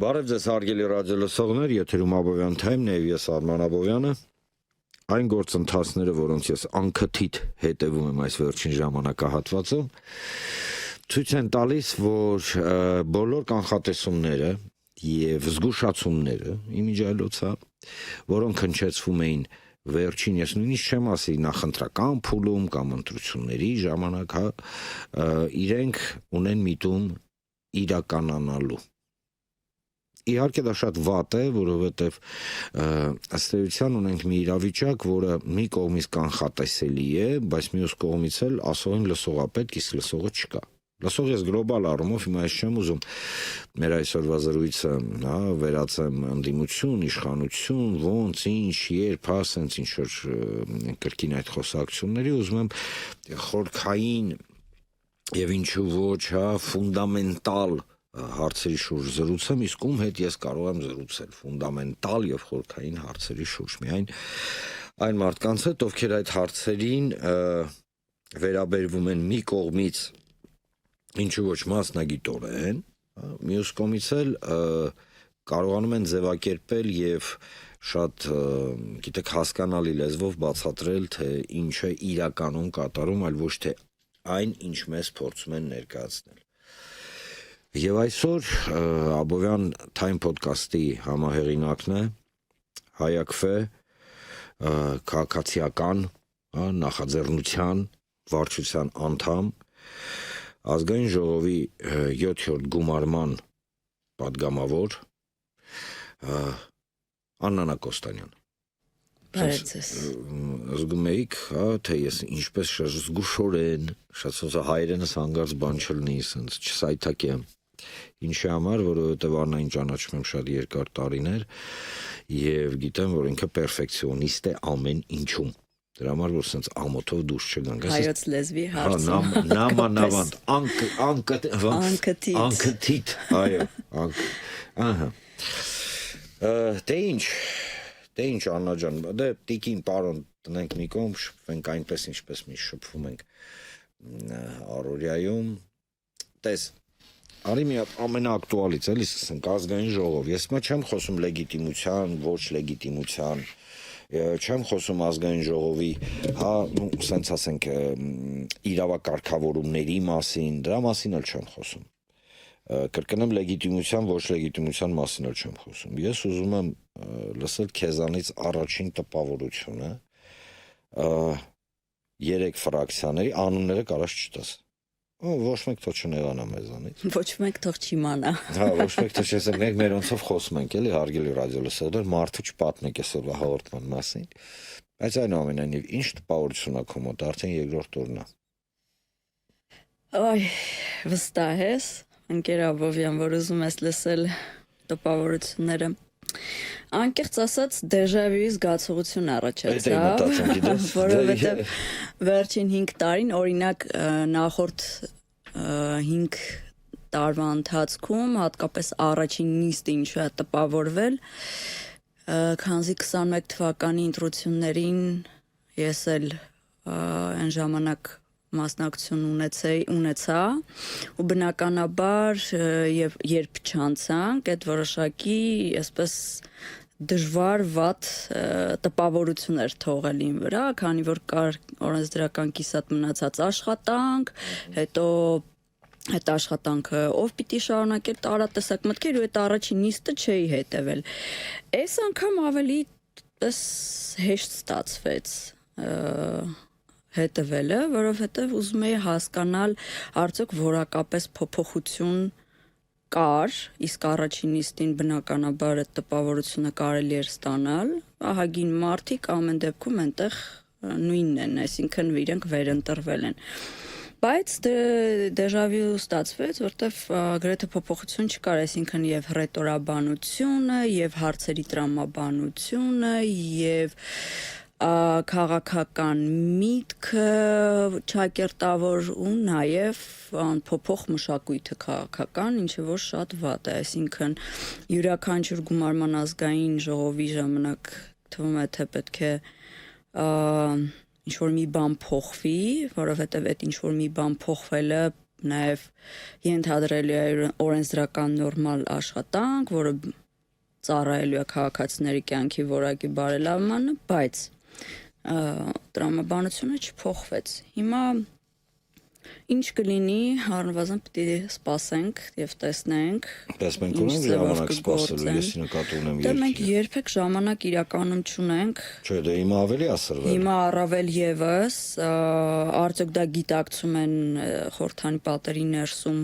Բարև ձեզ հարգելի ռադիոլսողներ, եթերում Աբովյան թայմն է, ես Արման Աբովյանը։ Այն գործընթացները, որոնց ես անքթիթ հետևում եմ այս վերջին ժամանակահատվածում, ցույց են տալիս, որ բոլոր կանխատեսումները եւ զգուշացումները իմիջիայլոցա, որոնք հնչեցվում էին վերջին, ես նույնիսկ չեմ ասի նախընտրական փուլում կամ ընտրությունների ժամանակ, իրենք ունեն միտում իրականանալու։ Իհարկե դա շատ վատ է, որովհետև ըստ էության ունենք մի իրավիճակ, որը մի կողմից կանխատեսելի է, բայց մյուս կողմից էլ ասողին լսողա պետք, իսկ լսողը չկա։ Լսող ես գլոբալ առումով, հիմա ես չեմ ուզում մեր այսօրվա զրույցը, վերածեմ ընդդիմություն, իշխանություն, ոնց, ինչ, երբ, ասենց ինչ որ կրկին այդ խոսակցությունների, ուզում եմ խորքային եւ ինչու ոչ, ֆունդամենտալ հարցերի շուրջ զրուցեմ, իսկ ում հետ ես կարող եմ զրուցել ֆունդամենտալ եւ խորքային հարցերի շուրջ, միայն այն մարդկանց հետ, ովքեր այդ հարցերին վերաբերվում են մի կողմից ինչու ոչ մասնագիտորեն, մյուս կողմից էլ կարողանում են ձևակերպել եւ շատ գիտեք հասկանալի լեզվով բացատրել, թե ինչ է իրականում կատարում, այլ ոչ թե այն, ինչ մեզ փորձում են ներկայացնել։ Եվ այսօր Աբովյան Time podcast-ի համահեղինակն է Հայակֆե քաղաքացիական նախաձեռնության վարչության անդամ, ազգային ժողովի 7-րդ գումարման падգամավոր Աննա Կոստանյան։ Զգում էիք, թե ես ինչպես զգուշորեն, շատ սոսա հայերենս հանգարց բան չլնի, սենց չսայթակեմ։ Ինչի համար, որովհետև Աննային ճանաչում եմ շատ երկար տարիներ եւ գիտեմ, որ ինքը պերֆեկցիոնիստ է ամեն ինչում։ Դրա համար որ սենց ամոթով դուրս չգանք։ Հայոց լեզվի հարցում։ Նամանավանդ անքթիթ, այո, ահա։ Դե ինչ Աննա ջան, դե տիկին պարոն տնենք մի կողմ, շփվենք այնպես ինչպես մի շփվում ենք առօրյայում։ Տես Արի մի հատ ամենաակտուալից էլի սկսենք ազգային ժողով։ Ես մա չեմ խոսում լեգիտիմության, ոչ լեգիտիմության, չեմ խոսում ազգային ժողովի, սենց ասենք իրավակարգավորումների մասին, դրա մասին էլ չեմ խոսում։ Կրկնեմ լեգիտիմության, ոչ լեգիտիմության մասին էլ չեմ խոսում։ Ես ուզում եմ լսել քեզանից առաջին տպավորությունը 3 ֆրակցիաների անունները կարաս չտաս։ Ոչ մեկ թող չնեղանա մեզանից։ Ոչ մեկ թող չիմանա։ Ոչ մեկ թող չեսեք, մենք մերոնցով խոսում ենք, էլի հարգելի ռադիոլսողներ, մարդու չպատնեք այսօրվա հաղորդման մասին։ Բայց այնուամենայնիվ, ինչ տպավորություն ա քո մոտ, արդեն երկրորդ օրն է։ Այ, վստահ ես, ընկեր Աբովյան, որ ուզում ես լսել տպավորությունները։ Անկեղծ ասած դեժավյուի զգացողություն առաջացավ, որովհետև վերջին 5 տարին, օրինակ նախորդ 5 տարվա ընթացքում, հատկապես առաջին նիստը ինչու է տպավորվել, քանզի 21 թվականի ընտրություններին ես էլ այն ժամանակ մասնակցություն ունեցա ու բնականաբար եւ երբ չանցանք այդ որոշակի այսպես դժվար վատ տպավորություններ թողել իմ վրա, քանի որ կար օրենսդրական կիսատ մնացած աշխատանք, հետո այդ աշխատանքը ով պիտի շարունակեր տարատեսակ մտքեր ու այդ առաջին նիստը չէի հետևել։ Այս անգամ ավելի հեշտ ստացվեց հետևելը, որովհետև ուզում էի հասկանալ արդյոք որակապես փոփոխություն կար, իսկ առաջին նիստին բնականաբար այդ տպավորությունը կարելի էր ստանալ, ահագին մարդիկ ամեն դեպքում այնտեղ նույնն են, այսինքն իրենք վերընտրվել են։ Բայց դեժավյու ստացվեց, որտեվ գրեթե փոփոխություն չկար, այսինքն եւ ռետորաբանությունը, եւ հարցերի տրամաբանությունը, եւ քաղաքական միտքը ճակերտավոր ու նաև փոփոխ մշակույթը քաղաքական, ինչը որ շատ վատ է, այսինքն յուրաքանչյուր գումարման ազգային ժողովի ժամանակ թվում է թե պետք է ինչ որ մի բան փոխվի, որովհետև այդ ինչ որ մի բան փոխվելը նաև ենթադրելի է օրենսդրական նորմալ աշխատանք, որը ծառայելու է քաղաքացիների կյանքի որակի բարելավմանը, բայց տրամաբանությունը չփոխվեց։ Հիմա ինչ կլինի, առնվազն պիտի սպասենք եւ տեսնենք։ Տեսնենք ունենք ժամանակ սպասելու, ես նկատի ունեմ Դե մենք երբեք ժամանակ իրականում չունենք։ Չէ, դե հիմա ավելի ասրվել։ Հիմա առավել եւս, արդյոք դա գիտակցում են խորհրդանի պատերի ներսում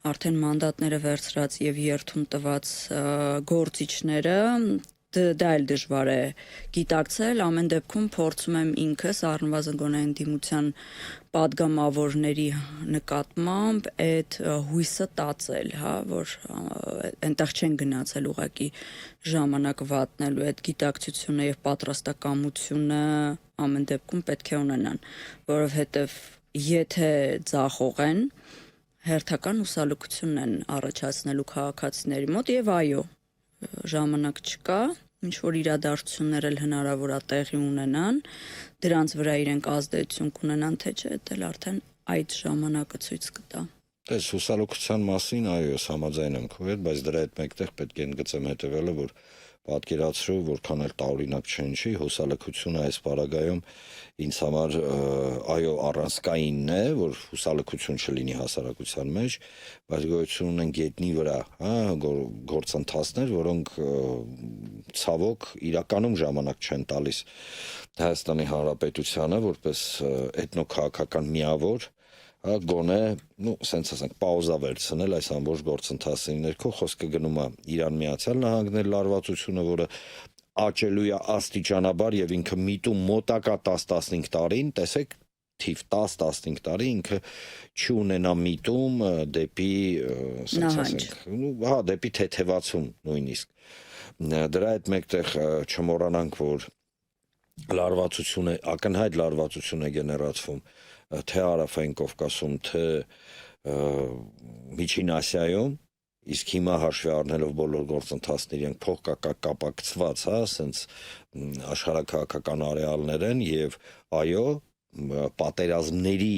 արդեն մանդատները վերցրած եւ երթում տված գործիչները, դա էլ դժվար է գիտակցել, ամեն դեպքում փորձում եմ ինքս առնվազն գոնե ընդդիմության падգամավորների նկատմամբ այդ հույսը տածել, հա, որ այնտեղ չեն գնացել ուղղակի ժամանակ վատնելու, այդ գիտակցությունը եւ պատրաստակամությունը ամեն դեպքում պետք է ունենան, որովհետեւ եթե ձախողեն հերթական հուսալուկությունն են առաջացնելու քաղաքացիների մոտ եւ այո, ժամանակ չկա, ինչ որ իրադարձություններ էլ հնարավոր է տեղի ունենան, դրանց վրա իրենք ազդեցություն կունենան, թե չէ, դա արդեն այդ ժամանակը ցույց կտա։ Այս հուսալուկության մասին այո, ես համաձայն եմ քո հետ, բայց դրա հետ մեկտեղ պետք է ընդգծեմ հետևելը, որ պատկերացրու, որքան էլ տարօրինակ չի, հուսալքությունը այս պարագայում ինձ համար այո առանցքայինն է, որ հուսալքություն չլինի հասարակության մեջ, բայց գոյություն ունեն գետնի վրա, հա, գործընթացներ, որոնք ցավոք իրականում ժամանակ չեն տալիս Հայաստանի Հանրապետությանը որպես էթնոքաղաքական միավոր, գոնե, սենց ասենք, պաուզա վերցնել այս ամբողջ գործընթացի ներքո, խոսքը գնում է Իրան Միացյալ Նահանգներ լարվածությունը, որը աճելու է աստիճանաբար եւ ինքը միտում մոտակա 10-15 տարին, տեսեք, թիվ 10-15 տարի ինքը չունենա միտում դեպի, սենց ասենք, հա, դեպի թեթևացում նույնիսկ։ Դրա հետ մեկտեղ չմոռանանք, որ լարվածություն է, ակնհայտ լարվածություն է գեներացվում թե Հարավային Կովկասում, թե Միջին Ասիայում, իսկ հիմա հաշվի առնելով բոլոր գործընթացները իրենք փոխկապակցված, հա, ասենց աշխարհաքաղաքական արեալներ են եւ այո, պատերազմների,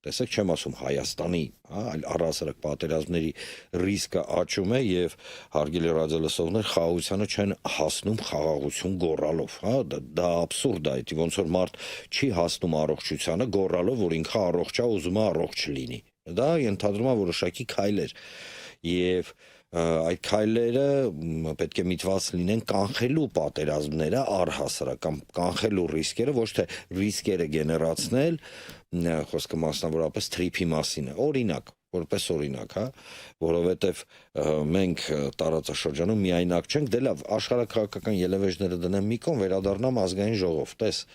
տեսեք, չեմ ասում Հայաստանի, հա, այլ առհասարակ պատերազմների ռիսկը աճում է եւ հարգելի ռադիոլսողներ խաղաղությանը չեն հասնում խաղաղություն գոռալով, հա, դա աբսուրդ է, դա ոնց որ մարդ չի հասնում առողջությանը գոռալով, որ ինքը առողջ է, ուզում է առողջ լինի։ Դա ենթադրում է որոշակի քայլեր եւ այդ քայլերը պետք է միտված լինեն կանխելու պատերազմները առհասարակ, կանխելու ռիսկերը, ոչ թե ռիսկերը գեներացնել, խոսքը մասնավորապես թրիփի մասին է, օրինակ, որպես օրինակ, հա, որովհետև մենք տարածաշրջանում միայնակ չենք, դե լավ, աշխարհաքաղաքական ելևէջները դնեմ մի կողմ, վերադառնամ ազգային ժողով, տես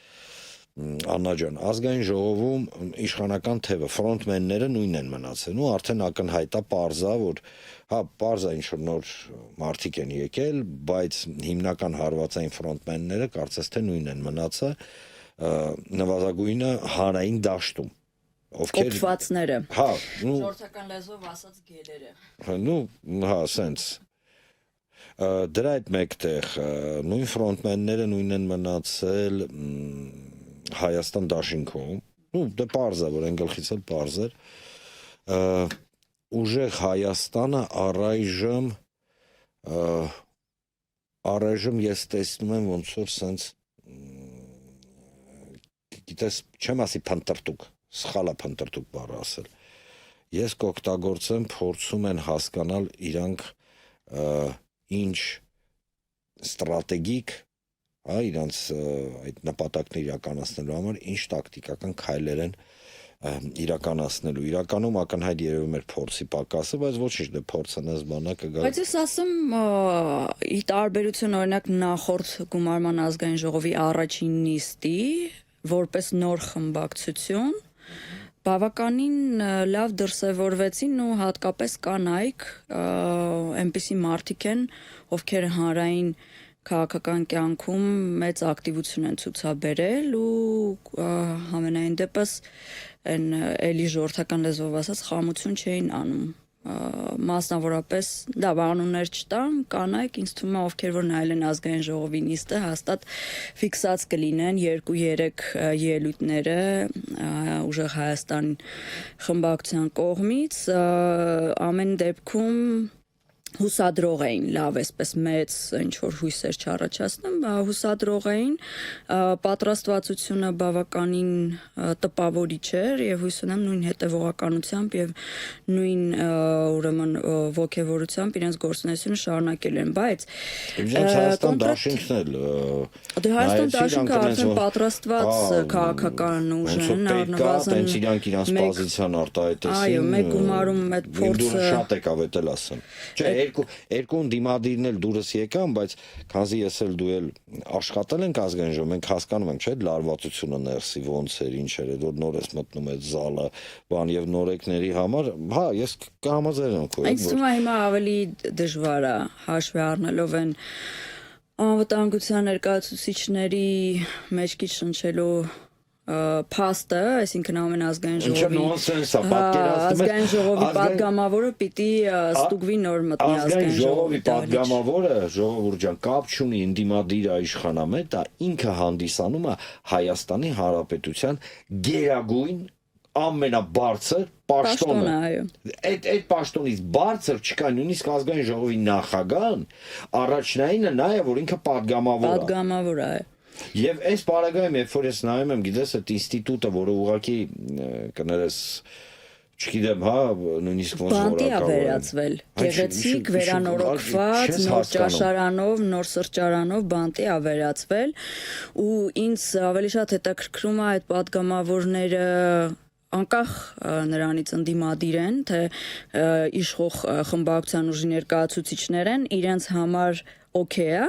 Աննա ջան, ազգային ժողովում իշխանական թևը, ֆրոնտմենները նույնն են մնացել, ու արդեն ակնհայտ է, պարզա, որ հա, պարզա ինչ-որ նոր մարդիկ են եկել, բայց հիմնական հարվածային ֆրոնտմենները կարծես թե նույնն են մնացել, նվազագույնը հանրային դաշտում, ովքեր կոփվածները, հա, ժողովրդական լեզվով ասած գերերը, հա, սենց դրա հետ մեկտեղ նույն ֆրոնտմենները նույնն են մնացել Հայաստան դաշինքում, դե պարզ է, որ այն գլխից էլ պարզ էր, ուժեղ Հայաստանը առայժմ ես տեսնում եմ ոնց որ սենց, գիտես, չեմ ասի փնտրտուք, սխալ է փնտրտուք բառը ասել, ես կօգտագործեմ, փորձում են հասկանալ իրանք ինչ ստրատեգիկ, իրանց այդ նպատակներ իրականացնելու համար ինչ տակտիկական քայլեր են իրականացնելու։ Իրականում ակնհայտ երևում էր փորձի պակասը, բայց ոչինչ, դե փորձը նես բանա կգա։ Բայց ես ասեմ, ի տարբերություն օրինակ նախորդ գումարման ազգային ժողովի առաջին նիստի, որպես նոր խմբակցություն, բավականին լավ դրսևորվեցին ու հատկապես կանայք, այնպիսի մարդիկ են, ովքեր հանրային քաղաքական կյանքում մեծ ակտիվություն են ցուցաբերել ու համենայն դեպս այն էլի ժողովրդական լեզվով ասած խամություն չէին անում մասնավորապես դա բանուներ չտամ, կանայք ինձ թվում է ովքեր որ նայել են ազգային ժողովի նիստը հաստատ ֆիքսած կլինեն 2-3 ելույթները ուժեղ Հայաստան խմբակցության կողմից ամեն դեպքում հուսադրող էին, լավ էսպես մեծ ինչ որ հույսեր չառաջացնում, հուսադրող էին, պատրաստվածությունը բավականին տպավորիչ էր եւ հույս ունեմ նույն հետեւողականությամբ եւ նույն ուրեմն ոգևորությամբ իրենց գործունեությունը շարունակել են, բայց Հայաստան դաշինքն էլ դե Հայաստան դաշինքը արդեն պատրաստված քաղաքական ուժ են, առնվազն իրանք իրանց պոզիցիան արտահայտեցին։ Այո, մեկ գումարում այդ փորձը շատ եք ավետել ասեմ։ Չէ, երկու դիմադիրն էլ դուրս եկան, բայց քանզի ես էլ դու էլ աշխատել ենք ազգային ժողովում, մենք հասկանում ենք, չէ՞, լարվածությունը ներսի ոնց էր, ինչ էր, որ նոր էս մտնում այդ զալը, բան եւ նորեկների համար, հա, ես կհամաձայնեմ քո հետ։ Այս թվում է հիմա ավելի դժվար է հաշվի առնելով այն անվտանգության ներկայացուցիչների մեջքից շնչելու փաստը, այսինքն ամենազգային ժողովի ազգային ժողովի падգամավորը պիտի ստուգվի նոր մտնի ազգային ժողովի падգամավորը, ժողովուրդ ջան, կապ չունի ընդդիմադիր իշխանամետ, դա ինքը հանդիսանում է Հայաստանի Հանրապետության գերագույն ամենաբարձր պաշտոնը։ Այդ պաշտոնից բարձր չկա, նույնիսկ ազգային ժողովի նախագահն առաջնայինը նա է, որ ինքը падգամավոր է։ Եվ այս բարագայում, երբ որ ես նայում եմ, գիտես, այդ ինստիտուտը, որը ուղղակի կներես, չգիտեմ, հա, նույնիսկ ոնց բանտի է վերածվել, գեղեցիկ, վերանորոգված, նոր ճաշարանով, նոր սրճարանով բանտի է վերածվել, ու ինձ ավելի շատ հետաքրքրում է այդ падգամավորները անկախ նրանից ընդդիմադիր են, թե իշխող խմբակցության ուժի ներկայացուցիչներ են, իրենց համար օքեյ է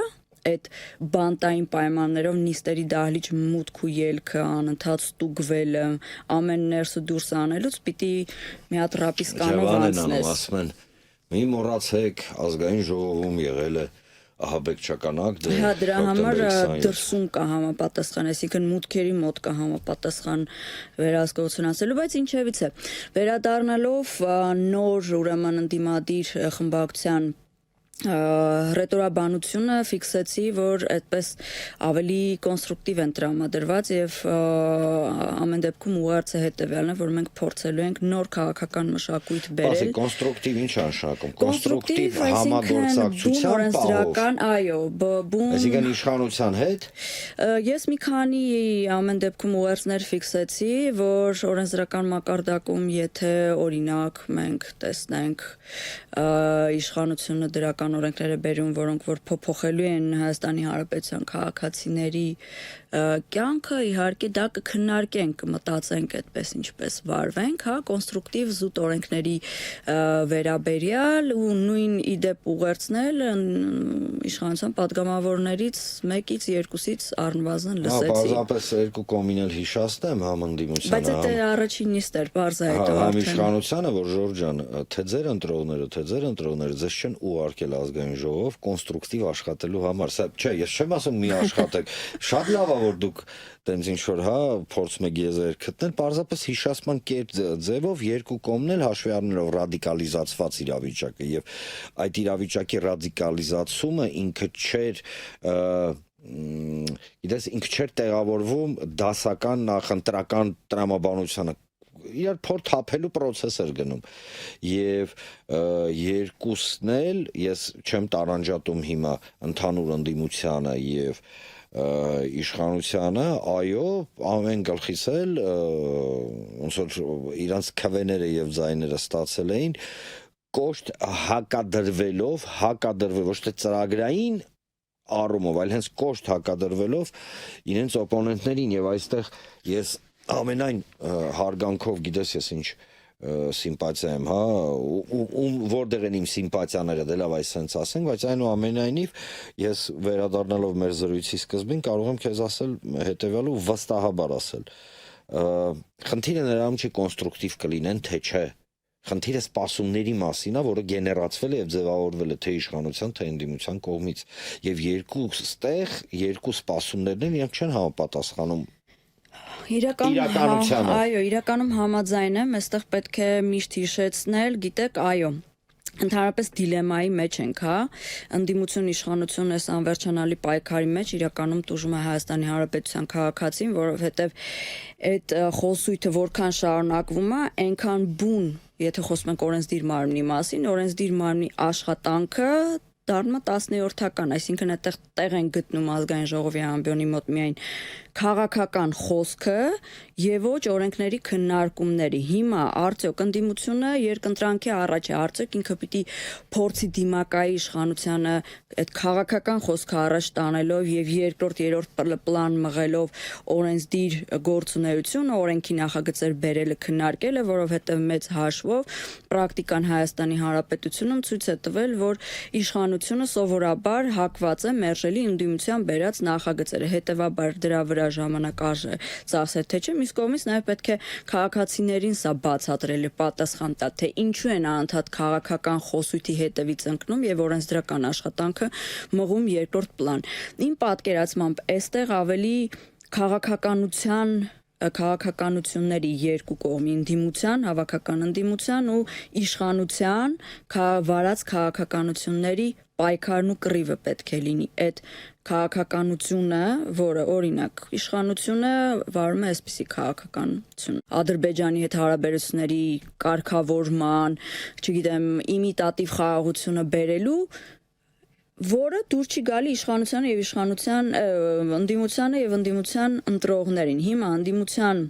այդ բանտային պայմաններով նիստերի դահլիճ մուտք ու ելքը անընդհատ ստուգվելը, ամեն ներսը դուրս անելուց պիտի մի հատ ռապիսկանով անցնես։ Ասում են, մի մոռացեք, ազգային ժողովում եղել է Ահաբեկ Չականակ, հա, դրա համար դրսում կա համապատասխան, այսինքն մուտքերի մոտ կա համապատասխան վերահսկողություն ասելու, բայց ինչևից է, վերադառնալով նոր ուրեմն ընդդիմադիր խմբակցության ռետորաբանությունը ֆիքսեցի, որ այդպես ավելի կոնստրուկտիվ են տրամադրված եւ ամեն դեպքում ուղղարձը հետեւյալն է, որ մենք փորձելու ենք նոր քաղաքական մշակույթ բերել։ Կոնստրուկտիվ ինչ է նշանակում։ Կոնստրուկտիվ համագործակցության օրենսդրական, այո, բում։ Այսինքն իշխանության հետ։ Ես մի քանի ամեն դեպքում ուղերձներ ֆիքսեցի, որ օրենսդրական մակարդակում, եթե օրինակ մենք տեսնենք իշխանությունը դրական օրենքները բերում, որոնք որ փոփոխելու են Հայաստանի Հանրապետության քաղաքացիների կյանքը, իհարկե դա կքննարկենք, կմտածենք այդպես ինչպես վարվենք, հա, կոնստրուկտիվ զուտ օրենքների վերաբերյալ ու նույն իդեպ ուղերձնել իշխանության падգամավորներից 1-ից 2-ից առնվազն լսեցի։ Հա, բազապես երկու կողմին էլ հիշացնեմ համընդդիմությանը։ Բայց դա առաջին նիստեր, բարձ է հետո արդեն։ Իշխանությանը, որ Ժորժան, թե ձեր ընտրողները ձեզ չեն ուղարկել ազգային ժողով կոնստրուկտիվ աշխատելու համար։ Սա չէ, ես չեմ ասում մի աշխատեք։ Շատ լավ է, որ դուք տենց ինչ որ, հա, փորձում եք եզեր գտնել, պարզապես հիշացման կերպ ձևով երկու կողմն էլ հաշվի առնելով ռադիկալիզացված իրավիճակը եւ այդ իրավիճակի ռադիկալիզացումը ինքը չէր գիտես, ինքը չէր տեղավորվում դասական նախընտրական տրամաբանությանը իրար փոր թափելու process էր գնում եւ երկուսն էլ ես չեմ տարանջատում հիմա ընդհանուր ընդդիմությանը եւ իշխանությանը, այո, ամեն գլխից էլ ոնց որ իրանց քվեները եւ ձայները ստացել էին կոշտ հակադրվելով ոչ թե ծրագրային առումով, այլ հենց կոշտ հակադրվելով իրենց օպոնենտներին եւ այստեղ ես ամենայն հարգանքով գիտես ես ինչ սիմպաթիա եմ, հա, որտեղ են իմ սիմպաթիաները, դե լավ այսպես ասենք, բայց այնուամենայնիվ ես վերադառնալով մեր զրույցի սկզբին կարող եմ քեզ ասել հետեւյալը վստահաբար ասել։ Խնդիրը նրանում չի կոնստրուկտիվ կլինեն, թե չէ։ Խնդիրը սպասումների մասին է, որը գեներացվել է եւ ձևավորվել է թե իշխանության, թե ընդդիմության կողմից։ Եվ երկու սպասումներն են, իրանք չեն համապատասխանում իրականությանը։ Այո, իրականում համաձայն եմ, այստեղ պետք է միշտ հիշեցնել, գիտեք, այո, ընդհանրապես դիլեմայի մեջ ենք, հա, ընդդիմություն իշխանություն այս անվերջանալի պայքարի մեջ իրականում տուժում է Հայաստանի Հանրապետության քաղաքացին, որովհետև այդ խոսույթը որքան շարունակվում է, այնքան բուն, եթե խոսում ենք օրենսդիր մարմնի մասին, օրենսդիր մարմնի աշխատանքը դառնում է 10-րդական, այսինքն այդտեղ տեղ են գտնում ազգային ժողովի ամբիոնի մոտ միայն քաղաքական խոսքը եւ ոչ օրենքների քննարկումների։ Հիմա արդյոք ընդդիմությունը երկընտրանքի առաջ է, արդյոք ինքը պիտի փորձի դիմակայի իշխանությանը այդ քաղաքական խոսքը առաջ տանելով եւ երկրորդ, երրորդ պլան մղելով օրենսդիր գործունեությունը, օրենքի նախագծեր բերելը քննարկելը, որովհետեւ մեծ հաշվով պրակտիկան Հայաստանի Հանրապետությունում ցույց է տվել, որ իշխանությունը սովորաբար հակված է մերժելի ընդդիմության բերած նախագծերը, հետեւաբար դրա վրա ժամանակ արժե ծախսել, թե չէ, մյուս կողմից նաև պետք է քաղաքացիներին սա բացատրել, պատասխան տա, թե ինչու են անընդհատ քաղաքական խոսույթի հետևից ընկնում եւ օրենսդրական աշխատանքը մղում երկրորդ պլան։ Իմ պատկերացմամբ այստեղ ավելի քաղաքականությունների երկու կողմի ընդդիմության, հավաքական ընդդիմության ու իշխանության վարած քաղաքականությունների պայքարն ու կռիվը պետք է լինի։ Այդ քաղաքականությունը, որը օրինակ իշխանությունը վարում է այսպիսի քաղաքականություն, Ադրբեջանի հետ հարաբերությունների կարգավորման, չգիտեմ, իմիտատիվ խաղաղությունը բերելու, որը դուր չի գալի իշխանությանը եւ ընդդիմությանը եւ ընդդիմության ընտրողներին։ Հիմա ընդդիմության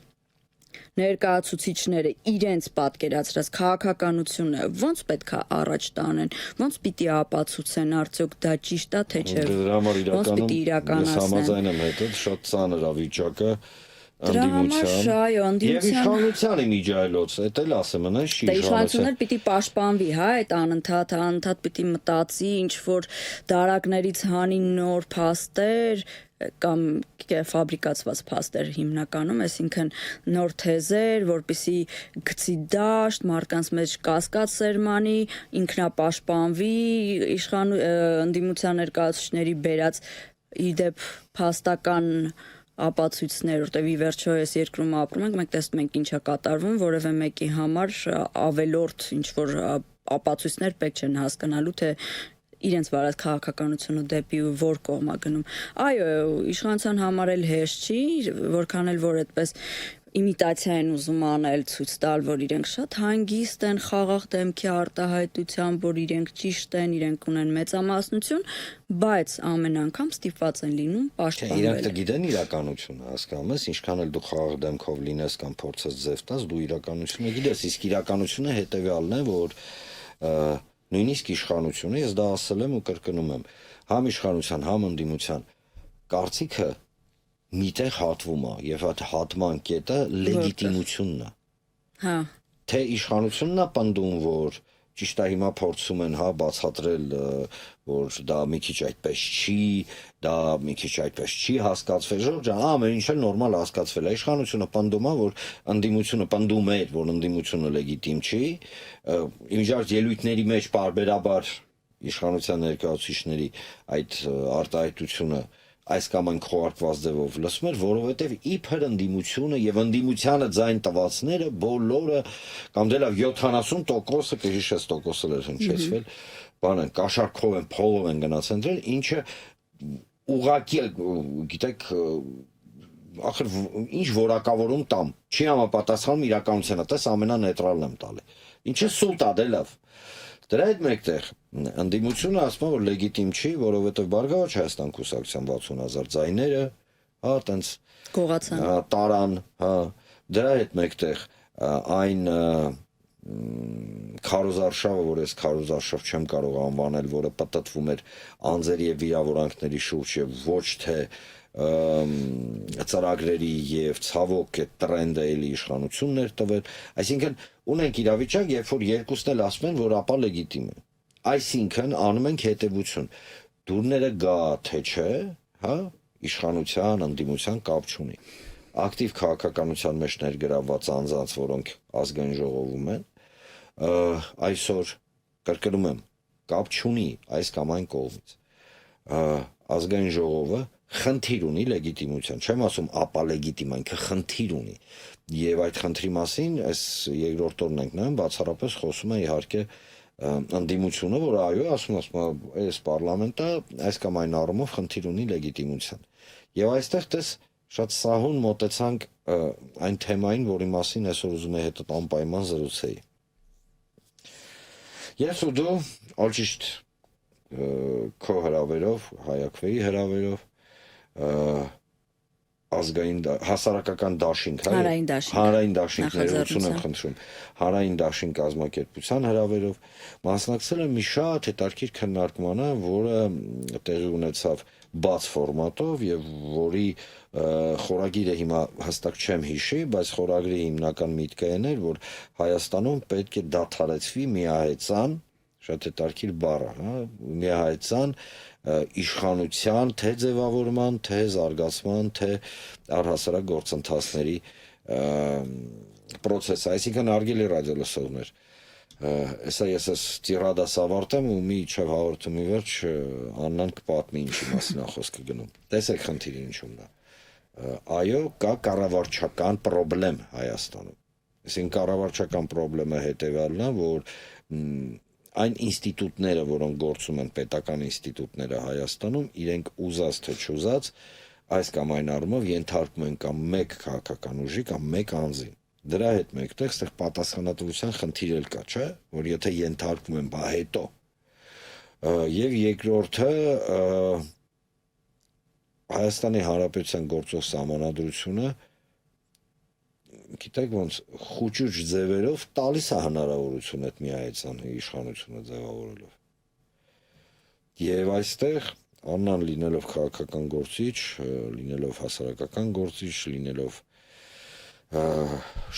ներկայացուցիչները իրենց պատկերացրած քաղաքականությունը ոնց պետք է առաջ տանեն, ոնց պիտի ապացուցեն, արդյոք դա ճիշտ է թե չէ, ոնց պիտի իրականացնեն։ Համաձայն եմ հետո շատ ծանր է վիճակը Դրա համար այո, Եվ իշխանությանը միջայլոց, դա էլ ասեմ, նա չի իշխանությունն պիտի պաշտպանվի, հա, այդ անընդհատ պիտի մտածի, ինչ որ դարակներից հանի նոր փաստեր կամ ֆաբրիկացված փաստեր հիմնականում, այսինքն նոր թեզեր, որպեսի գցի դաշտ, մարդկանց մեջ կասկած սերմանի, ինքնապաշտպանվի, ընդդիմության ներկայացուցիչների բերած իդեպ փաստական ապացույցներ, որտեղ ի վերջո այս երկրում ապրում ենք, մենք տեսնում ենք ինչա կատարվում, որևէ մեկի համար ավելորդ ինչ որ ապացույցներ պետք չեն հասկանալու, թե իրենց վարած քաղաքականությունը դեպի որ կողմ է գնում։ Այո, իշխանության համար էլ հեշտ չի, որքան էլ որ այդպես իմիտացիա են ուզում անել, ցույց տալ, որ իրենք շատ հանգիստ են, խաղաղ դեմքի արտահայտությամբ, որ իրենք ճիշտ են, իրենք ունեն մեծամասնություն, բայց ամեն անգամ ստիպված են լինում պաշտպանվել։ Իրենք դա գիտեն իրականությունը, հասկանում ես, ինչքան էլ դու խաղաղ դեմքով լինես կամ փորձես ձև տաս, դու իրականությունը գիտես, իսկ իրականությունը հետեւյալն է, որ նույնիսկ իշխանությունը, ես դա ասել եմ ու կրկնում եմ, համ իշխանության, համ ընդդիմության կարծիքը միտեղ հատվում է եւ այդ հատման կետը լեգիտիմությունն է։ Հա։ Թե իշխանությունն է պնդում, որ ճիշտ է հիմա փորձում են բացատրել, որ դա մի քիչ այդպես չի, դա մի քիչ այդպես չի հասկացվել, Ժորժան, ամեն ինչ էլ նորմալ հասկացվել է։ Իշխանությունը պնդում է, որ ընդդիմությունը պնդում է, որ ընդդիմությունը լեգիտիմ չի, իմիջիայլ ելույթների մեջ պարբերաբար իշխանության ներկայացուցիչների այդ արտահայտությունը այս կամ այն քողարկված ձևով լսում էր, որովհետև իբր ընդդիմությունը եւ ընդդիմությանը ձայն տվածները բոլորը կամ դե լավ 70%-ը կհիշես տոկոսը էր հնչեցվել, բան են կաշառքով են, փողով են գնաց ընտրել, ինչը ուղղակի գիտեք ախր ինչ որակավորում տամ, չի համապատասխանում իրականությանը, տես ամենանեյտրալն եմ տալի։ Ինչը սուտ է, դե լավ։ Դրա հետ մեկտեղ ընդդիմությունը ասում է, որ լեգիտիմ չի, որովհետև Բարգավաճ Հայաստան կուսակցության 60,000 ձայները, հա, տենց գողացան, տարան, հա, դրա հետ մեկտեղ այն քարոզարշավը, որ ես քարոզարշավ չեմ կարող անվանել, որը պատտվում էր անձերի եւ վիրավորանքների շուրջ եւ ոչ թե ծրագրերի եւ ցավոք այդ տրենդը էլի իշխանություններ տվել, այսինքն ունենք իրավիճակ, երբ որ երկուսն էլ ասում են, որ ապա լեգիտիմ է։ Այսինքն անում ենք հետևություն։ Դուրները գա թե չէ, հա, իշխանության, ընդդիմության կապ չունի։ Ակտիվ քաղաքականության մեջ ներգրավված անձանց, որոնք ազգային ժողովում են, այսօր կրկնում եմ, կապ չունի այս կամ այն կողմից։ ազգային ժողովը խնդիր ունի լեգիտիմության, չեմ ասում ապա լեգիտիմ, ինքը խնդիր ունի։ Եվ այդ խնդրի մասին այս երկրորդ օրն ենք նայում, բացառապես խոսում է իհարկե ընդդիմությունը, որ այո, ասում այս պարլամենտը այս կամ այն առումով խնդիր ունի լեգիտիմության։ Եվ այստեղ դες շատ սահուն մոտեցանք այն թեմային, որի մասին այսօր ուզում եմ հետդ անպայման զրուցեի։ Ես ու դու ալճիշտ քո հրավերով, Հայակվեի հրավերով ազգային հասարակական դաշինք, հանրային դաշինք ներողություն եմ խնդրում, հանրային դաշինք կազմակերպության հրավերով մասնակցել եմ մի շատ հետաքրքիր քննարկմանը, որը տեղի ունեցավ բաց ֆորմատով եւ որի խորագիրը հիմա հստակ չեմ հիշի, բայց խորագրի հիմնական միտքը այն էր, որ Հայաստանում պետք է դադարեցվի միահեծան, շատ հետաքրքիր բառ է, հա, միահեծան իշխանության թե ձևավորման, թե զարգացման, թե առհասարակ գործընթացների process, այսինքն արգելի ռադիոլսողներ, հեսա ես ես տիրադաս ավարտեմ ու մի իջավ հաղորդումի վերջ Աննան կպատմի ինչի մասին է խոսքը գնում։ Տեսեք խնդիրը ինչումն է։ Այո, կա կառավարչական պրոբլեմ Հայաստանում։ Այսինքն կառավարչական պրոբլեմը հետևյալն է, որ այն ինստիտուտները, որոնք գործում են պետական ինստիտուտները Հայաստանում, իրենք ուզած թե չուզած այս կամ այն առումով ենթարկում են կամ մեկ քաղաքական ուժի կամ մեկ անձին։ Դրա հետ մեկտեղ այստեղ պատասխանատվության խնդիր էլ կա, չէ՞, որ եթե ենթարկվում են, բա հետո։ Եվ երկրորդը Հայաստանի Հանրապետության գործող սահմանադրությունը գիտեք ոնց խուճուճ ձևերով տալիս է հնարավորություն այդ միահեծան իշխանությունը ձևավորելով։ Եւ այստեղ Աննան լինելով քաղաքական գործիչ, լինելով հասարակական գործիչ, լինելով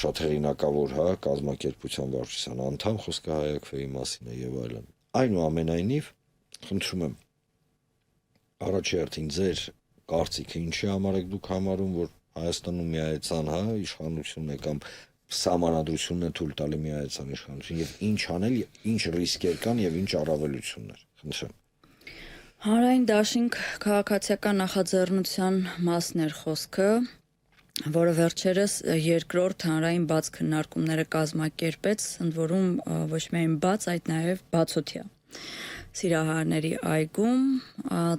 շատ հեղինակավոր, հա, կազմակերպության վարչության անդամ, խոսքը Հայակվեի մասին է եւ այլն։ Այնուամենայնիվ, խնդրում եմ առաջի հերթին ձեր կարծիքը ինչի համար եք դուք համարում, որ Հայաստանում միահեծան, հա, իշխանությունն է կամ սահմանադրությունն է թույլ տալի միահեծան իշխանություն եւ ինչ անել, ինչ ռիսկեր կան եւ ինչ առավելություններ։ Խնդրեմ։ Հանրային դաշինք քաղաքացիական նախաձեռնության մասն էր խոսքը, որը վերջերս երկրորդ հանրային բաց քննարկումները կազմակերպեց, ընդ որում ոչ միայն բաց, այլ նաեւ բացօթյա։ Սիրահարների այգում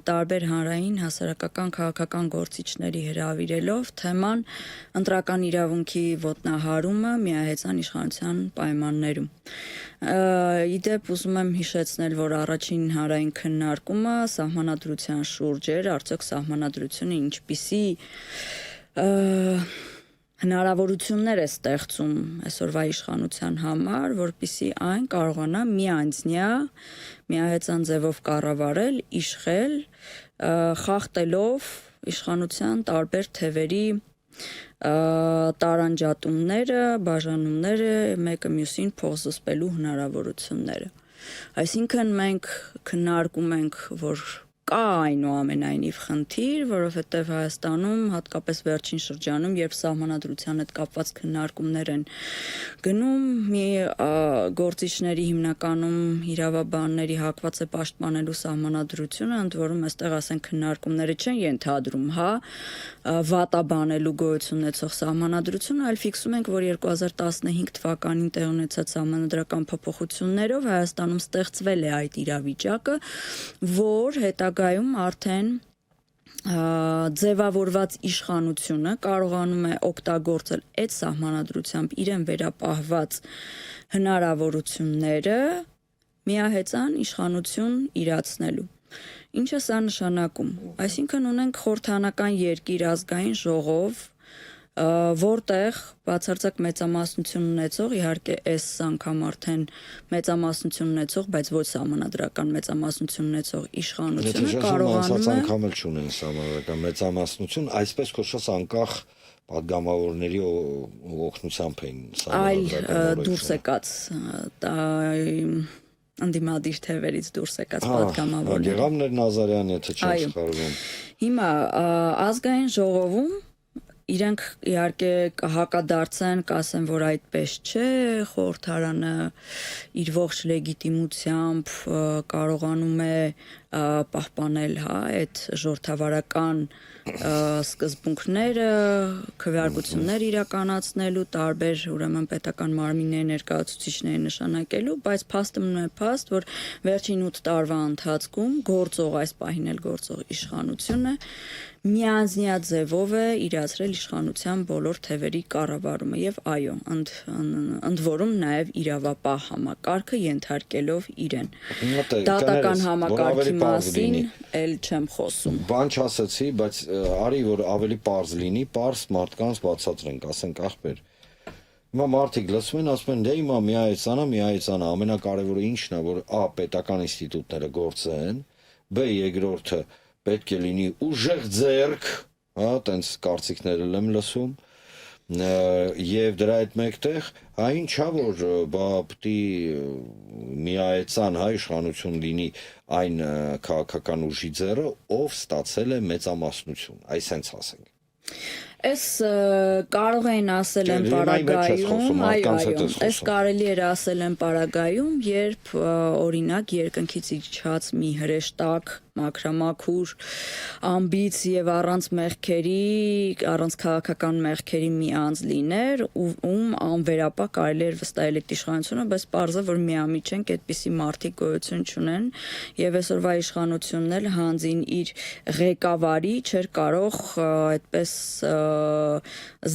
տարբեր հանրային հասարակական քաղաքական գործիչների հրավիրելով թեման ընտրական իրավունքի ոտնահարումը միահեծան իշխանության պայմաններում։ Իդեպ ուզում եմ հիշեցնել, որ առաջին հանրային քննարկումը սահմանադրության շուրջ էր, արդյոք սահմանադրությունը ինչպիսի հնարավորություններ է ստեղծում այսօրվա իշխանության համար, որպիսի այն կարողանա միանձնյա միահեծան ձևով կառավարել, իշխել, խախտելով իշխանության տարբեր թևերի տարանջատումները, բաժանումները, մեկը մյուսին փոխզսպելու հնարավորությունները։ Այսինքն մենք քննարկում ենք, որ կա այնուամենայնիվ խնդիր, որովհետև Հայաստանում հատկապես վերջին շրջանում, երբ սահմանադրության հետ կապված քննարկումներ են գնում, մի գործիչների հիմնականում իրավաբանների հակված է պաշտպանելու սահմանադրությունը, ընդ որում այստեղ ասենք քննարկումները չեն ենթադրում, հա, վատաբանելու գոյություն ունեցող սահմանադրությունը, այլ ֆիքսում ենք, որ 2015 թվականին տեղ ունեցած սահմանադրական փոփոխություններով Հայաստանում ստեղծվել է այդ իրավիճակը, որ հետագայում արդեն ձևավորված իշխանությունը կարողանում է օգտագործել այդ սահմանադրությամբ իրեն վերապահված հնարավորությունները միահեծան իշխանություն իրացնելու։ Ինչը սա նշանակում։ Այսինքն ունենք խորհրդանական երկիր ազգային ժողով, որտեղ բացարձակ մեծամասնություն ունեցող, իհարկե այս անգամ արդեն մեծամասնություն ունեցող, բայց ոչ սահմանադրական մեծամասնություն ունեցող իշխանությունը կարողանում է անգամ էլ չունեն սահմանադրական մեծամասնություն, այսպես կոչված անկախ պատգամավորների օգնությամբ են սահմանադրական այլ դուրս եկած անդիմադիր թևերից դուրս եկած պատգամավորներ։ Գեղամներ Նազարյանը, եթե չեմ սխալվում։ Հիմա ազգային ժողովում իրենք իհարկե հակադարձեն, կասեն, որ այդպես չէ, խորհրդարանը իր ողջ լեգիտիմությամբ կարողանում է պահպանել, հա, այդ ժողովրդավարական սկզբունքները, քվեարկություններ իրականացնելու, տարբեր ուրեմն պետական մարմինների ներկայացուցիչների նշանակելու, բայց փաստը մնում է փաստ, որ վերջին 8 տարվա ընթացքում գործող այս պահին էլ գործող իշխանությունը միանձնյա ձևով է իրացրել իշխանության բոլոր թևերի կառավարումը եւ այո, ընդ որում նաեւ իրավապահ համակարգը ենթարկելով իրեն։ Դատական համակարգի մասին էլ չեմ խոսում։ Բան չասացի, բայց արի որ ավելի པարզ լինի, པարզ մարդկանց բացատրենք, ասենք ախպեր։ Հիմա մարդիկ լսում են, ասում են, դե հիմա միայծանա, ամենակարևորը ինչն է, որ A պետական ինստիտուտները գործեն, B երկրորդը պետք է լինի ուժեղ ձեռք, հա, տենց կարծիքները եմ լսում, եւ դրա հետ մեկտեղ, հա ինչա որ բա պիտի միայծան հայ իշխանություն լինի այն քաղաքական ուժի ձեռը, ով ստացել է մեծամասնություն, այսենց ասենք։ Այս կարող են ասել են պարագայում, այո, այս կարելի էր ասել են պարագայում, երբ օրինակ երկնքից իջած մի հրեշտակ, մաքրամաքուր, ամբից եւ առանց քաղաքական մեղքերի մի անձ լիներ, ում անվերապահ կարելի էր վստահել այդ իշխանությունը, բայց պարզ է, որ միամիջ են այդպիսի մարդիկ գոյություն չունեն եւ այսօրվա իշխանությունն էլ հանձին իր ղեկավարի չէր կարող այդպես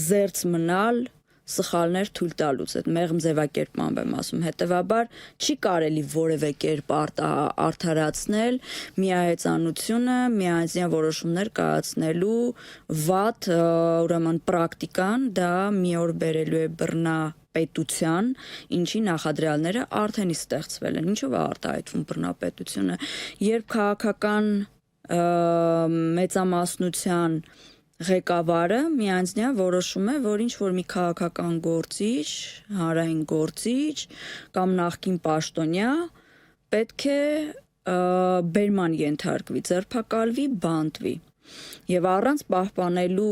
զերծ մնալ սխալներ թույլ տալուց, այդ մեղմ ձևակերպմամբ եմ ասում, հետևաբար չի կարելի որևէ կերպ արդարացնել միայծանությունը, միայնձնյա որոշումներ կայացնելու վատ ուրեմն պրակտիկան, դա մի օր բերելու է բռնա պետության, ինչի նախադրյալները արդեն ստեղծվել են, ինչով է արտահայտվում բռնապետությունը, երբ քաղաքական մեծամասնության ղեկավարը միանձնյա որոշում է, որ ինչ որ մի քաղաքական գործիչ, հանրային գործիչ կամ նախկին պաշտոնյա պետք է բերման ենթարկվի, ձերբակալվի, բանտվի։ Եվ առանց պահպանելու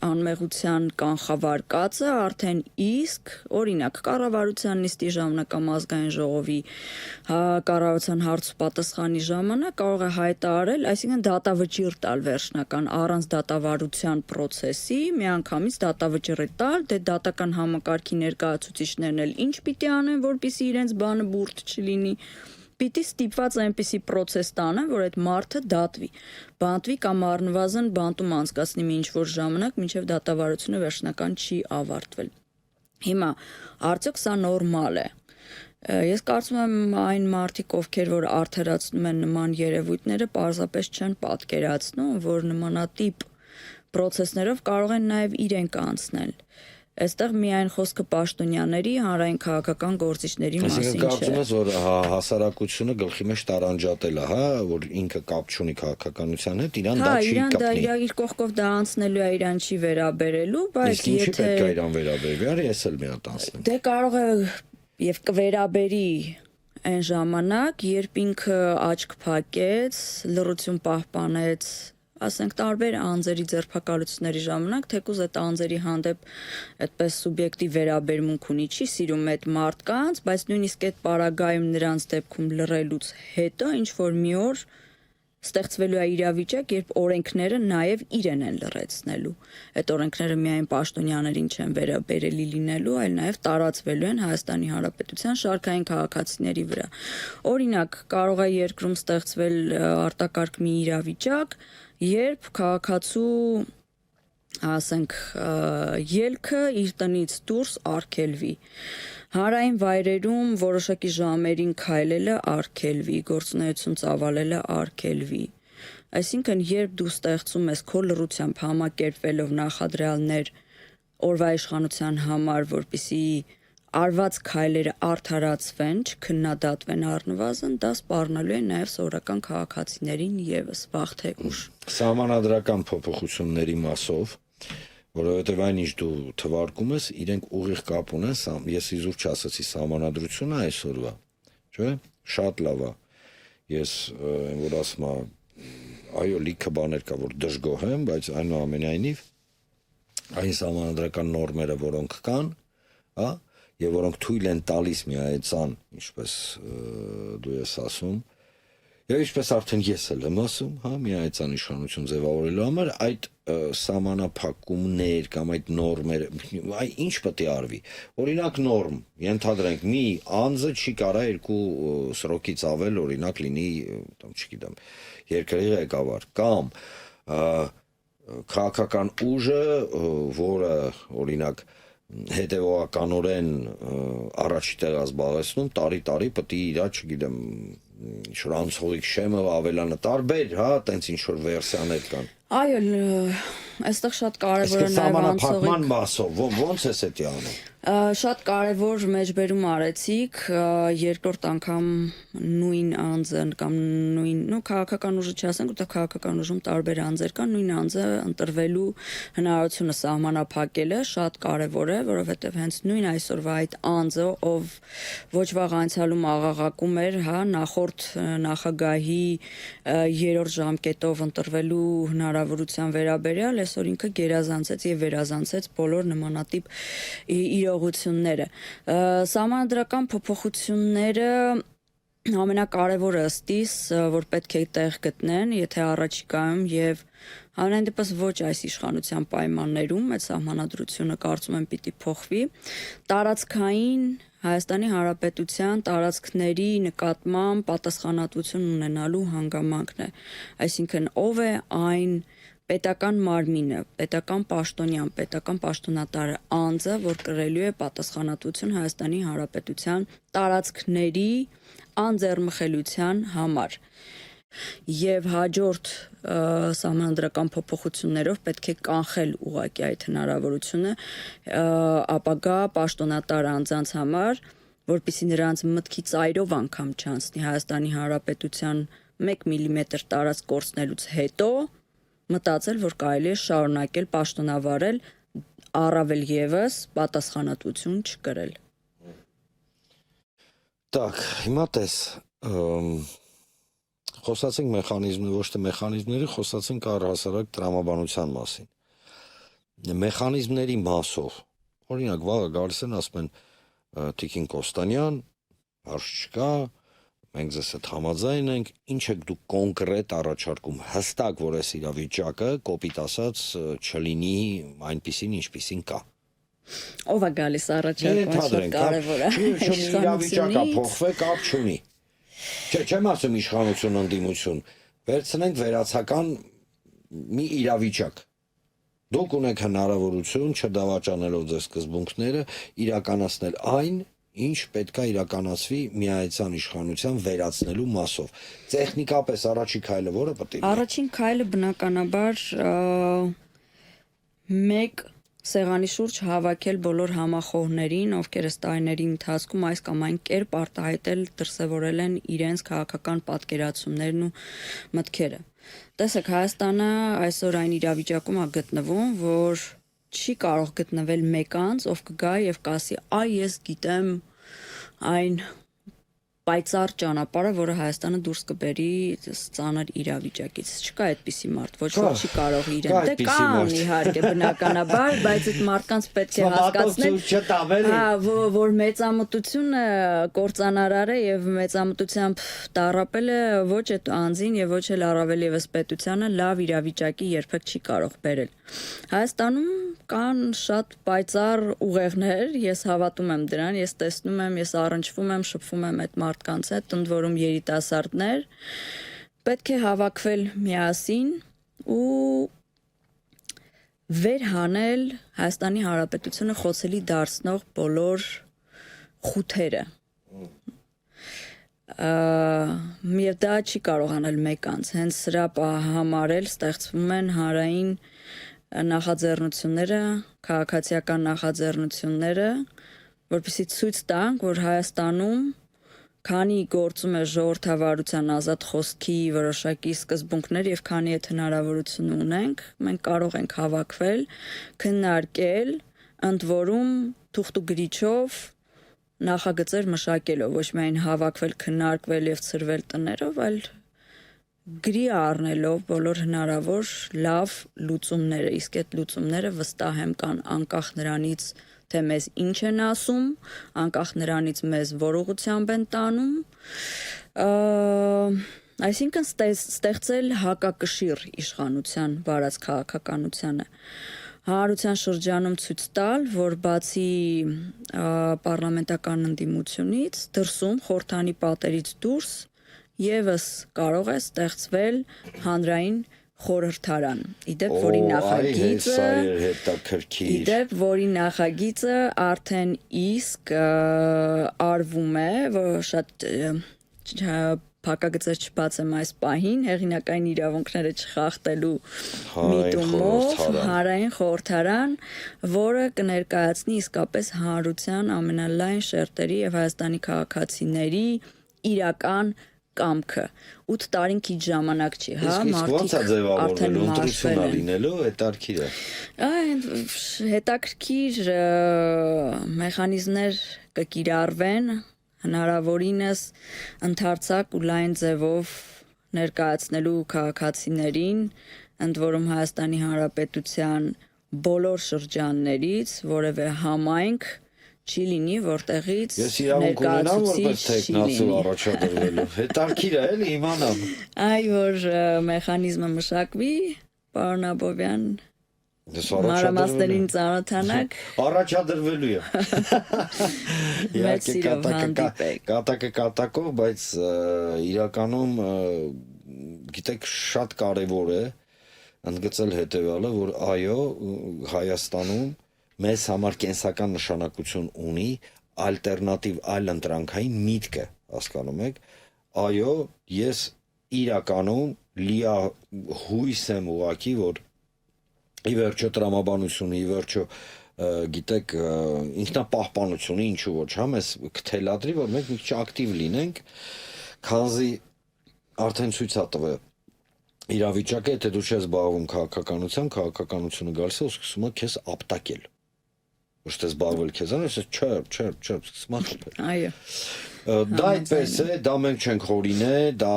անմեղության կանխավարկածը արդեն իսկ, օրինակ, կառավարության նիստի ժամանակ կամ ազգային ժողովի կառավարության հարց ու պատասխանի ժամանակ կարող է հայտարարել, այսինքն դատավճիռ տալ վերջնական առանց դատավարության process-ի, միանգամից դատավճիռ տալ, դե դատական համակարգի ներկայացուցիչներն էլ ինչ պիտի անեն, որպեսզի իրենց բանը բուրդ չլինի։ Պիտի ստիպված այնպիսի process տանեն, որ այդ մարդը դատվի, բանտվի կամ առնվազն բանտում անցկացնի մի ինչ-որ ժամանակ, մինչև դատավարությունը վերջնական չի ավարտվել։ Հիմա, արդյոք սա նորմալ է։ Ես կարծում եմ այն մարդիկ, ովքեր որ արդարացնում են նման երևույթները, պարզապես չեն պատկերացնում, որ նմանատիպ process-ներով կարող են նաև իրենք անցնել։ Այստեղ միայն խոսքը պաշտոնյաների, հանրային քաղաքական գործիչների մասին չէ։ Այսինքն կարծում ես, որ հասարակությունը գլխի մեջ տարանջատել է, հա, որ ինքը կապ չունի քաղաքականության հետ, իրան դա չի կապնի։ Հա, իր կողքով դա անցնելու է, իրան չի վերաբերելու, բայց եթե ինչի պետք է իրան վերաբերվի, արի ես էլ մի հատ անցնեմ։ Դե կարող է եւ կվերաբերի այն ժամանակ, երբ ինքը աչք փակեց, լռություն պահպանեց, ասենք տարբեր անձերի ձերբակալությունների ժամանակ, թեկուզ այդ անձերի հանդեպ այդպես սուբյեկտիվ վերաբերմունք ունի, չի սիրում այդ մարդկանց, բայց նույնիսկ այդ պարագայում նրանց դեպքում լռելուց հետո ինչ որ մի օր ստեղծվելու է իրավիճակ, երբ օրենքները նաև իրեն են լռեցնելու։ Այդ օրենքները միայն պաշտոնյաներին չեն վերաբերելի լինելու, այլ նաև տարածվելու են Հայաստանի Հանրապետության շարքային քաղաքացիների վրա։ Օրինակ, կարող է երկրում ստեղծվել արտակարգ մի իրավիճակ, երբ քաղաքացու, ասենք, ելքը իր տնից դուրս արգելվի։ Հանրային վայրերում որոշակի ժամերին քայլելը արգելվի, գործունեություն ծավալելը արգելվի։ Այսինքն, երբ դու ստեղծում ես քո լռությամբ համակերպվելով նախադրյալներ օրվա իշխանության համար, որպեսզի արված քայլերը արդարացվեն, չքննադատվեն առնվազն, դա սպառնալու է նաև սովորական քաղաքացիներին եւս վաղ թե ուշ։ Սահմանադրական փոփոխությունների մասով, որովհետև այնինչ դու թվարկում ես, իրենք ուղիղ կապ ունեն, ես իզուր չասացի սահմանադրությունը այսօրվա, չէ՞, շատ լավ է։ Ես որ ասում եմ, այո, լիքը բաներ կա, որ դժգոհ եմ, բայց այնուամենայնիվ այն սահմանադրական նորմերը, որոնք կան, հա, եւ որոնք թույլ են տալիս միայցան, ինչպես դու ես ասում, Եվ ինչպես արդեն ես էլ եմ ասում, հա, միայնական իշխանություն ձևավորելու համար այդ սահմանափակումներ կամ այդ նորմեր, ինչ պետք է արվի։ Օրինակ նորմ, ենթադրենք մի անձը չի կարա 2 սրոկից ավել օրինակ լինի, там, չգիտեմ, երկրի ղեկավար կամ քաղաքական ուժը, որը օրինակ հետևողականորեն առաջի տեղ զբաղեցնում, տարի պետք է իր, չգիտեմ, շրանցողիկ շեմը ավելանը տարբեր, հա, տենց ինչ որ վերսիաներ կան։ Այո, այստեղ շատ կարևոր է նաև սահմանափակման մասով ոնց է դա անում։ Շատ կարևոր մեջբերում արեցիք, երկրորդ անգամ նույն անձը կամ նույն քաղաքական ուժը չասենք, որտեղ քաղաքական ուժում տարբեր անձեր կան, նույն անձը ընտրվելու հնարավորությունը սահմանափակելը շատ կարևոր է, որովհետև հենց նույն այսօրվա այդ անձը, ով ոչ վաղ անցյալում աղաղակում էր, հա, նախորդ նախագահի 3-րդ ժամկետով ընտրվելու հնարավորության վերաբերյալ, այսօր ինքը գերազանցեց եւ վերազանցեց բոլոր նմանատիպ իրողությունները։ Սահմանադրական փոփոխությունները ամենակարևորը ըստիս, որ պետք է տեղ գտնեն, եթե առաջիկայում եւ հանրային դեպս ոչ այս իշխանության պայմաններում այդ սահմանադրությունը կարծում եմ պիտի փոխվի, տարածքային Հայաստանի Հանրապետության տարածքների նկատմամբ պատասխանատվություն ունենալու հանգամանքն է, այսինքն ով է այն պետական մարմինը, պետական պաշտոնյան, պետական պաշտոնատար անձը, որ կրելու է պատասխանատվություն Հայաստանի Հանրապետության տարածքների անձեռմխելիության համար։ Եվ հաջորդ սահմանադրական փոփոխություններով պետք է կանխել ուղղակի այդ հնարավորությունը ապագա պաշտոնատար անձանց համար, որպեսզի նրանց մտքի ծայրով անգամ չանցնի Հայաստանի Հանրապետության 1 միլիմետր տարածք կորցնելուց հետո մտածել, որ կարելի է շարունակել պաշտոնավարել, առավել եւս պատասխանատվություն չկրել։ Так, հիմա տես, խոսացինք մեխանիզմի, ոչ թե մեխանիզմների, խոսացինք առհասարակ տրամաբանության մասին։ Մեխանիզմների մասով, օրինակ վաղը գալիս են ասում են Տիկին Կոստանյան, հարց չկա, մենք ձեզ հետ համաձայն ենք, ինչ եք դուք կոնկրետ առաջարկում, հստակ, որ այս իրավիճակը, կոպիտ ասած, չլինի այնպիսին, ինչպիսին կա։ Ով է գալիս առաջարկում, շատ կարևոր է։ Իրավիճակը փոխվե, կապ չունի։ Չեմ ասում իշխանություն ընդդիմություն, վերցնենք վերացական մի իրավիճակ։ Դուք ունեք հնարավորություն չդավաճանելով ձեր սկզբունքները իրականացնել այն, ինչ պետք է իրականացվի միայնական իշխանության վերացնելու մասով։ Տեխնիկապես առաջին քայլը որը պետք է լինի։ Առաջին քայլը բնականաբար մեկ սեղանի շուրջ հավաքել բոլոր համախոհներին, ովքեր ըստ տարիների ընթացքում այս կամ այն կերպ արտահայտել, դրսևորել են իրենց քաղաքական պատկերացումներն ու մտքերը։ Տեսեք, Հայաստանը այսօր այն իրավիճակում է գտնվում, որ չի կարող գտնվել մեկ անձ, ով կգա եւ կասի, այ ես գիտեմ այն պայծառ ճանապարհը, որը Հայաստանը դուրս կբերի ծանր իրավիճակից։ Չկա այդպիսի մարդ, ոչ ոք չի կարող իրեն։ Դե կան իհարկե բնականաբար, բայց այդ մարդկանց պետք է հասկացնել, որ մեծամտությունը կործանարար է եւ մեծամտությամբ տառապելը ոչ այդ անձին եւ ոչ էլ առավել եւս պետությանը լավ իրավիճակի երբեք չի կարող բերել։ Հայաստանում կան շատ պայծառ ուղեղներ, ես հավատում եմ դրան, ես տեսնում եմ, ես առնչվում եմ, շփվում եմ այդ մարդկանց հետ, ընդ որում երիտասարդներ, պետք է հավաքվել միասին ու վերհանել Հայաստանի Հանրապետությունը խոցելի դարձնող բոլոր խութերը։ Եվ դա չի կարող անել մեկ անձ, հենց սրա համար էլ ստեղծվում են հանրային նախաձեռնությունները, քաղաքացիական նախաձեռնությունները, որպեսզի ցույց տանք, որ Հայաստանում քանի գործում է ժողովրդավարության ազատ խոսքի որոշակի սկզբունքներ եւ քանի այդ հնարավորություն ունենք, մենք կարող ենք հավաքվել, քննարկել, ընդ որում թուղթ ու գրիչով նախագծեր մշակելով, ոչ միայն հավաքվել, քննարկվել եւ ծրվել տներով, այլ գրի առնելով բոլոր հնարավոր լավ լուծումները, իսկ այդ լուծումները վստահ եմ կան անկախ նրանից, թե մեզ ինչ են ասում, անկախ նրանից մեզ որ ուղղությամբ են տանում, Այսինքն ստեղծել հակակշիռ իշխանության վարած քաղաքականությանը։ Հանրության շրջանում ցույց տալ, որ բացի պարլամենտական ընդդիմությունից դրսում խորհրդանի պատերից դուրս եւս կարող է ստեղծվել հանրային խորհրդարան։ Իդեպ որի նախագիծը արդեն իսկ արվում է, որ շատ փակագծեր չբացեմ այս պահին, հեղինակային իրավունքները չխախտելու միտումով հանրային խորհրդարան, որը կներկայացնի իսկապես հանրության ամենալայն շերտերի եւ Հայաստանի քաղաքացիների իրական կամքը 8 տարին քիչ ժամանակ չի, հա, մարդիկ արդեն ընտրություն լինելու հետաքրքիր է։ Հետաքրքիր մեխանիզմներ կկիրառվեն հնարավորինս ընդարձակ ու լայն ձևով ներկայացնելու քաղաքացիներին, ընդ որում Հայաստանի Հանրապետության բոլոր շրջաններից որևէ համայնք չի լինի, որտեղից ներկայացուցիչ չի լինի։ Հետաքրքիր է, էլի իմանամ։ Այ որ մեխանիզմը մշակվի, պարոն Աբովյան, մանրամասներին ծանոթանաք, առաջադրվելու է։ Մեծ սիրով հանդիպեք։ Կատակը կատակով, բայց իրականում գիտեք շատ կարևոր է ընդգծել հետևյալը, որ այո, Հայաստանում մեզ համար կենսական նշանակություն ունի ալտերնատիվ այլ ընտրանքային միտքը, հասկանում եք, այո, ես իրականում լիահույս եմ ուղղակի, որ ի վերջո տրամաբանությունը, ի վերջո գիտեք ինքնապահպանությունը, ինչու ոչ, հա, մեզ կթելադրի, որ մենք մի քիչ ակտիվ լինենք, քանզի արդեն ցույց է տվել իրավիճակը, եթե դու չես զբաղվում քաղաքականությունը գալիս է ու սկսում է քեզ ապտակել։ Ոչ թե զբաղվել քեզանից, չերբ, սկսում է խփել։ Այո։ Դա այդպես է, դա մենք չենք հորինել, դա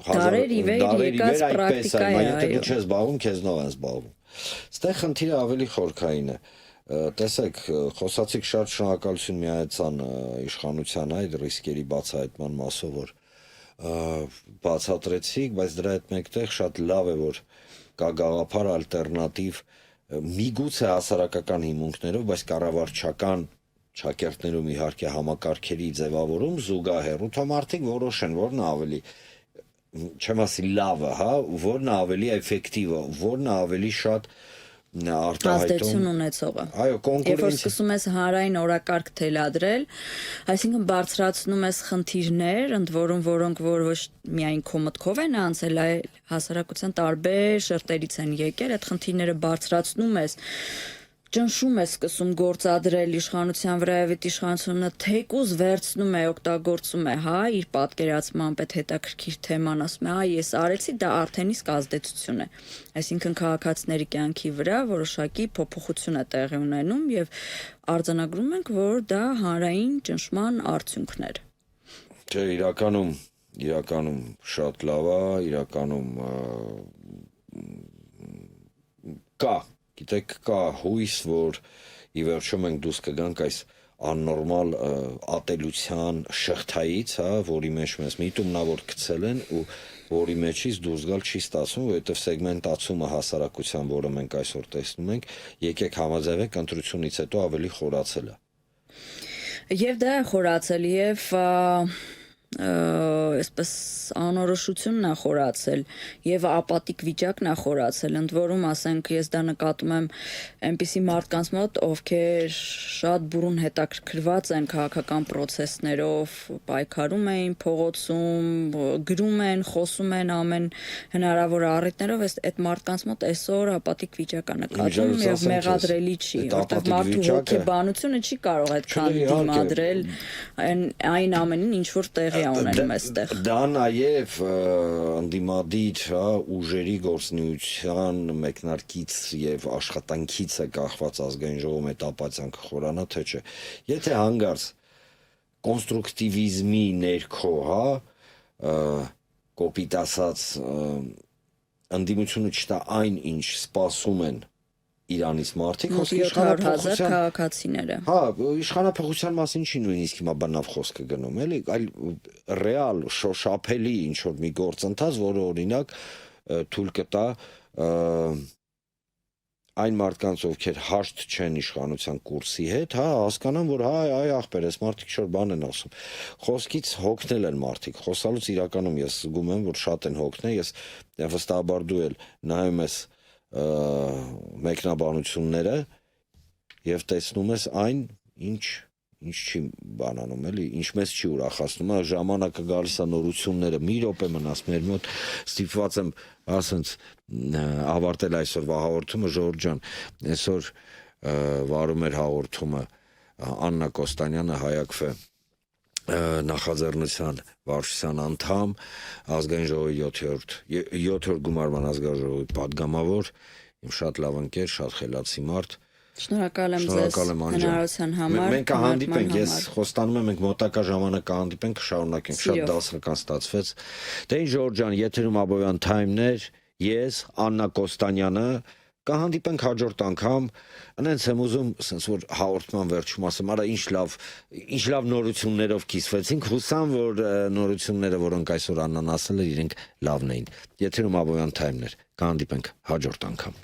դարեր ի վեր եկած պրակտիկա է, եթե դու չես զբաղվում, քեզնով են զբաղվում։ Ստեղ խնդիրը ավելի խորքային է։ Տեսեք, խոսացիք շատ շնորհակալություն միացան իշխանության այդ ռիսկերի բացահայտման մասով, որ բացատրեցիք, բայց դրա հետ մեկտեղ շատ լավ է, որ կա գաղափար ալտերնատիվ, միգուցե հասարակական հիմունքներով, բայց կառավարչական շակերտներում իհարկե համակարգերի ձևավորում զուգահեռ ու թամարտիկ որոշեն, որն ավելի չեմ ասի լավը, հա, որն ավելի էֆեկտիվ է, որն ավելի շատ ազդեցություն ունեցողը։ Այո, Երբ որ սկսում ես հանրային օրակարգ թելադրել, այսինքն բարձրացնում ես խնդիրներ, ընդ որում որոնք որ ոչ միայն քո մտքով են անցել, այլ հասարակության տարբեր շերտերից են եկել, այդ խնդիրները բարձրացնում ես, ճնշում է սկսում գործադրել իշխանության վրա եւ այդ իշխանությունը թեկուզ վերցնում է, օգտագործում է, հա, իր պատկերացմամբ այդ հետաքրքիր թեման, ասում է, ես արեցի, դա արդեն իսկ ազդեցություն է։ Այսինքն քաղաքացիների կյանքի վրա որոշակի փոփոխություն է տեղի ունենում եւ արձանագրում ենք, որ դա հանրային ճնշման արդյունքներ։ Չէ, իրականում շատ լավ է, իրականում կա Գիտեք, կա հույս, որ ի վերջո մենք դուրս կգանք այս աննորմալ ատելության շղթայից, հա, որի մեջ մեզ միտումնավոր գցել են ու որի մեջից դուրս գալ չի ստացվում, որովհետև սեգմենտացումը հասարակության, որը մենք այսօր տեսնում ենք, եկեք համաձայնեք ընտրությունից հետո ավելի խորացել է։ Եվ դա է խորացել եւ այսպես անորոշությունն է խորացել եւ ապատիկ վիճակն է խորացել, ընդ որում ասենք ես դա նկատում եմ այնպիսի մարդկանց մոտ, ովքեր շատ բուրուն հետաքրքրված են քաղաքական process-ներով, պայքարում էին փողոցում, գրում են, խոսում են ամեն հնարավոր առիթներով, այդ մարդկանց մոտ այսօր ապատիկ վիճակ է նկատում եւ մեղադրելի չի, որտեղ մարդու հոգեբանությունը չի կարող այդքան դիմադրել այն ամենին, ինչ որ տեղի ունենում այստեղ։ Դա նաև ընդդիմադիր ուժերի գործունեության մեկնարկից եւ աշխատանքից է կախված ազգային ժողովում այդ ապացիան կխորանա թե չէ։ Եթե հանգարց կոնստրուկտիվիզմի ներքո, կոպիտ ասած ընդդիմությունը չտա այն, ինչ սպասում են Իրանից մարդիկ, Մոտ խոսքը 700,000 քաղաքացիները։ Հա, իշխանափոխության մասին չի նույնիսկ հիմա բնավ խոսքը գնում, էլի, այլ ռեալ շոշափելի ինչ որ մի գործընթաց, որը օրինակ թույլ կտա այն մարդկանց, ովքեր հաշտ չեն իշխանության կուրսի հետ, հա, հասկանան, որ այ ախպեր, այս մարդիկ շոր բան են ասում։ Խոսքից հոգնել են մարդիկ, խոսալուց իրականում ես զգում եմ, որ շատ են հոգնել, ես վստահաբար դու էլ նայում ես մեկնաբանությունները եւ տեսնում ես այն, ինչ չի բանանում, էլի, ինչ մեզ չի ուրախացնում, ժամանակը գալիս է նորությունները, մի րոպե մնաց մեր մոտ, ստիպված եմ ասենց ավարտել այսօրվա հաղորդումը, Ժորժ ջան, այսօր վարում էր հաղորդումը Աննա Կոստանյանը, Հայակֆ նախաձեռնության վարչության անդամ, ազգային ժողովի 7-րդ գումարման ազգային ժողովի падգամավոր, իմ շատ լավ ընկեր, շատ խելացի մարդ։ Շնորհակալ եմ ձեզ հնարավորության համար։ Մենք կհանդիպենք, ես խոստանում եմ, մենք մոտակա ժամանակ կհանդիպենք, կշարունակենք, շատ դասական ստացվեց։ Դե ինչ Ժորժ ջան, եթերում Աբովյան Թայմներ, ես, Աննա Կոստանյանը, կհանդիպենք հաջորդ անգամ, անենց եմ ուզում, ասենց որ հաղորդման վերջում ասեմ, արա ինչ լավ նորություններով կիսվեցինք, հուսամ, որ նորությունները, որոնք այսօր Աննան ասել էր, իրենք լավն էին։ Եթերում Աբովյան Թայմներ, կհանդիպենք հաջորդ անգամ։